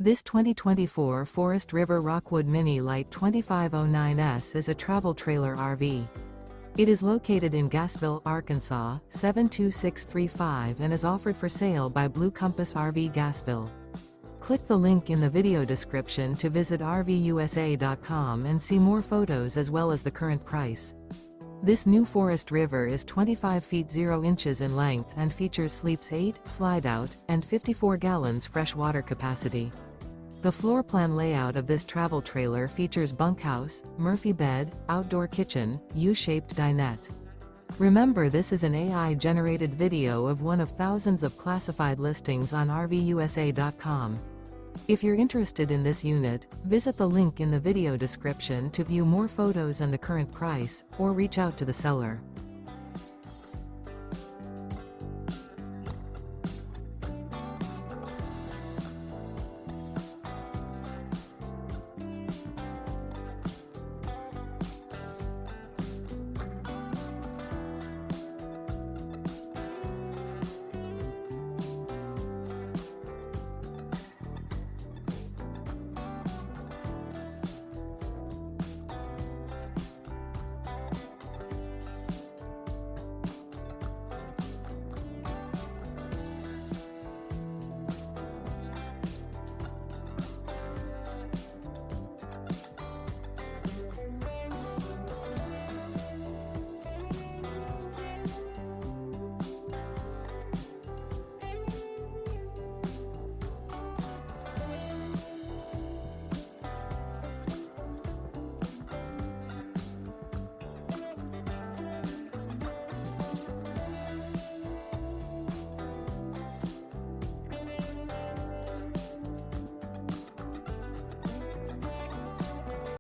This 2024 Forest River Rockwood Mini Lite 2509S is a travel trailer RV. It is located in Gassville, Arkansas, 72635 and is offered for sale by Blue Compass RV Gassville. Click the link in the video description to visit RVUSA.com and see more photos as well as the current price. This new Forest River is 25 feet 0 inches in length and features sleeps 8, Slideout, and 54 gallons fresh water capacity. The floor plan layout of this travel trailer features bunkhouse, Murphy bed, outdoor kitchen, U-shaped dinette. Remember, this is an AI-generated video of one of thousands of classified listings on RVUSA.com. If you're interested in this unit, visit the link in the video description to view more photos and the current price, or reach out to the seller.